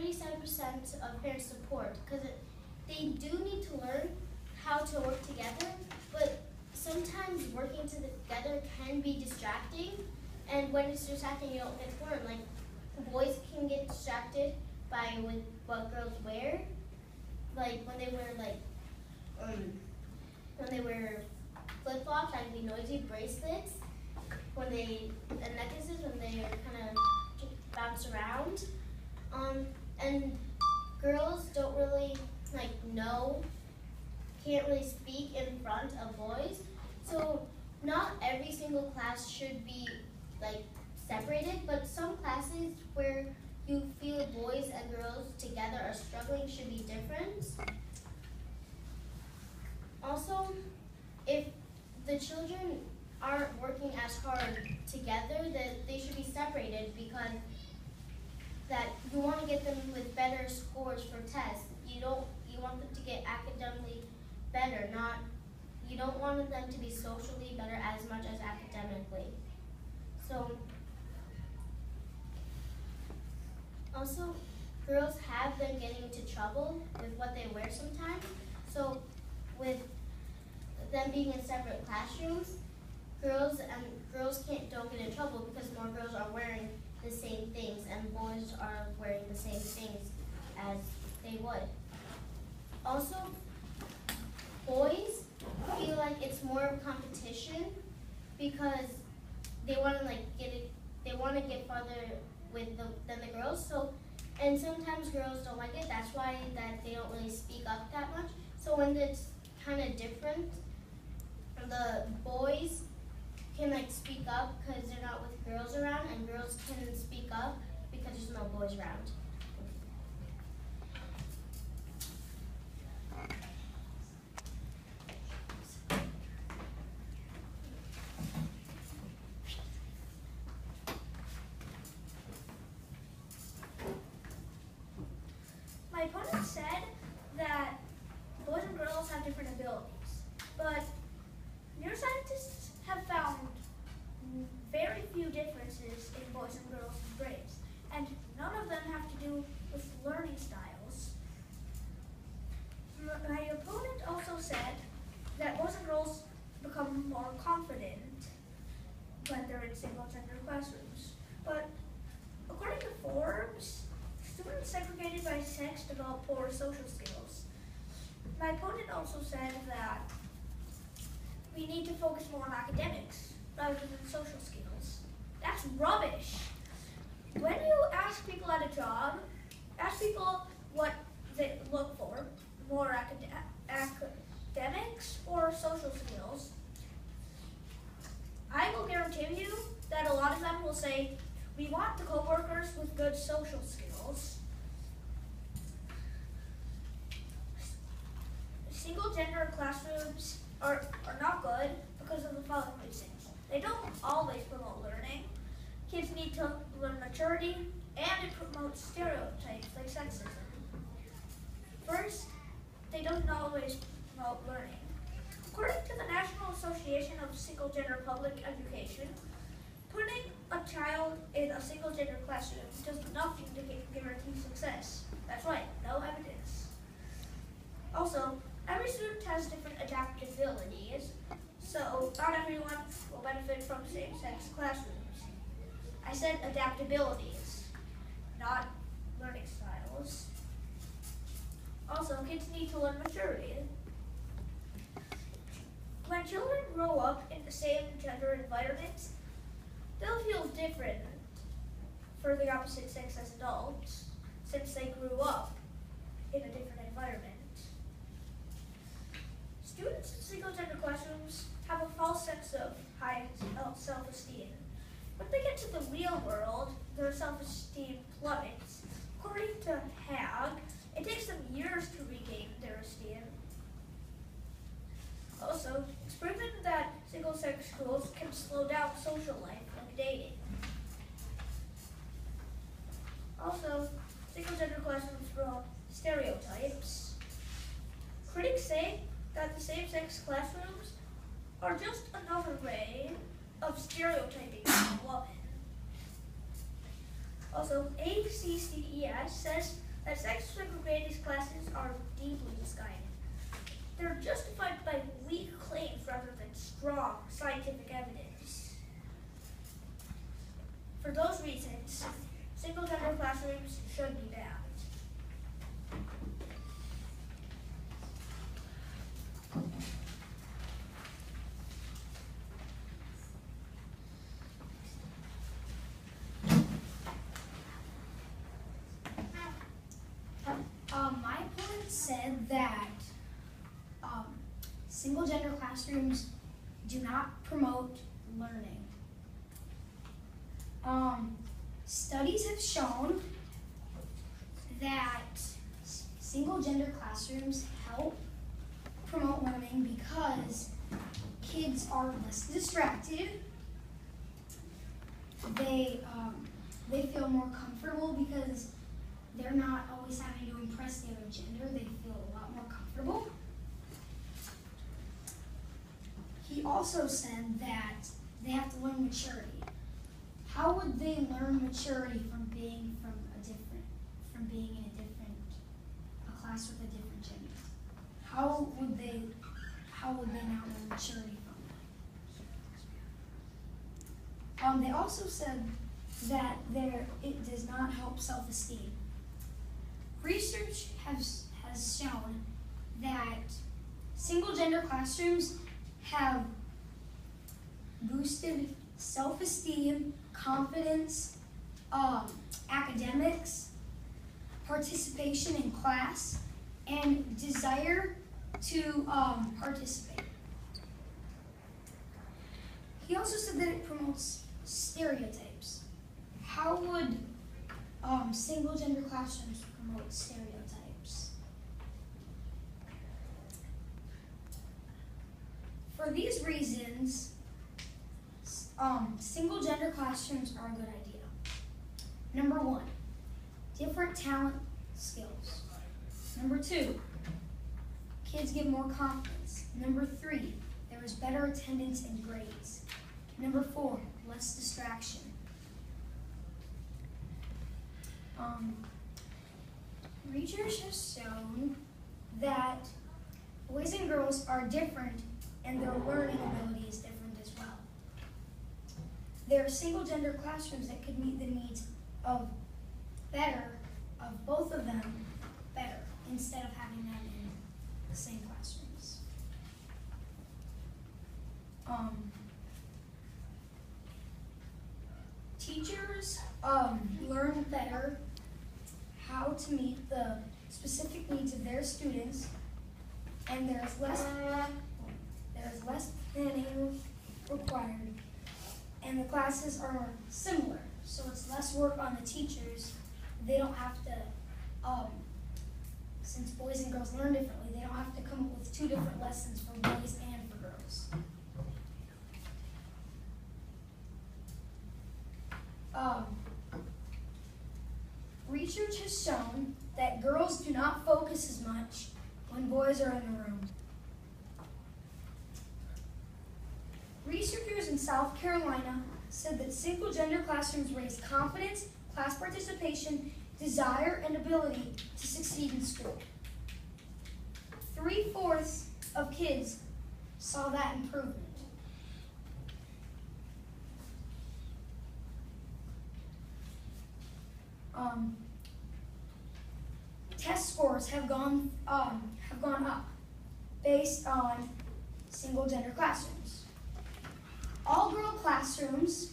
37% of parents support because they do need to learn how to work together, but sometimes working together can be distracting, and when it's distracting, you don't get to learn. Like, boys can get distracted by what girls wear, like when they wear flip-flops, like the noisy bracelets, and necklaces when they kind of bounce around. And girls don't really can't really speak in front of boys. So not every single class should be separated, but some classes where you feel boys and girls together are struggling should be different. Also, if the children aren't working as hard together, that they should be separated, because that you want to get them with better scores for tests. You want them to get academically better, you don't want them to be socially better as much as academically. So also, girls have been getting into trouble with what they wear sometimes. So with them being in separate classrooms, girls don't get in trouble because more girls are wearing the same things and boys are wearing the same things as they would. Also, boys feel like it's more of a competition because they want to get farther than the girls. So, and sometimes girls don't like it. That's why they don't really speak up that much. So when it's kind of different, the boys can speak up because they're not with girls around, and girls can speak up because there's no boys around. My opponent said that boys and girls have different abilities, but neuroscientists have found very few differences in boys and girls' brains, and none of them have to do with learning styles. My opponent also said that boys and girls become more confident when they're in single-gender classrooms, but according to Forbes, students segregated by sex develop poor social skills. My opponent also said that we need to focus more on academics rather than social skills. That's rubbish. When you ask people at a job, ask people what they look for, more academics or social skills, I will guarantee you that a lot of them will say, we want the coworkers with good social skills. Single-gender classrooms are not good because of the following reasons. They don't always promote learning. Kids need to learn maturity, and it promotes stereotypes like sexism. First, they don't always promote learning. According to the National Association of Single-Gender Public Education, putting a child in a single-gender classroom does nothing to guarantee success. That's right, no evidence. Also, every student has different adaptabilities, so not everyone will benefit from same-sex classrooms. I said adaptabilities, not learning styles. Also, kids need to learn maturity. When children grow up in the same gender environment, they'll feel different for the opposite sex as adults, since they grew up in a different environment. Students in single-gender classrooms have a false sense of high self-esteem. When they get to the real world, their self-esteem plummets. According to Hag, it takes them years to regain their esteem. Also, it's proven that single-sex schools can slow down social life, like dating. Also, single-gender classrooms promote stereotypes. Critics say that the same-sex classrooms are just another way of stereotyping a woman. Also, ACCES says that sex-segregated classes are deeply misguided. They're justified by weak claims rather than strong scientific evidence. For those reasons, single-gender classrooms should be banned. My opponent said that single-gender classrooms do not promote learning. Studies have shown that single-gender classrooms help promote learning because kids are less distracted. They feel more comfortable because they're not always having to impress the other gender. They feel a lot more comfortable. He also said that they have to learn maturity. How would they learn maturity from being in a class with a different gender? How would they now learn maturity from that? They also said that it does not help self-esteem. Research has shown that single-gender classrooms have boosted self-esteem, confidence, academics, participation in class, and desire to participate. He also said that it promotes stereotypes. How would single-gender classrooms promote stereotypes? For these reasons, single-gender classrooms are a good idea. Number 1, different talent skills. Number 2, kids get more confidence. Number 3, there is better attendance and grades. Number 4, less distraction. Research has shown that boys and girls are different and their learning ability is different as well. There are single-gender classrooms that could meet the needs of both of them better, instead of having them in the same classrooms. Teachers learn better how to meet the specific needs of their students, and there is less planning required, and the classes are similar, so it's less work on the teachers. They don't have to, since boys and girls learn differently, they don't have to come up with 2 different lessons for boys and for girls. Research has shown that girls do not focus as much when boys are in the room. Researchers in South Carolina said that single-gender classrooms raise confidence, class participation, desire, and ability to succeed in school. 3/4 of kids saw that improvement. Test scores have gone up based on single-gender classrooms. All-girl classrooms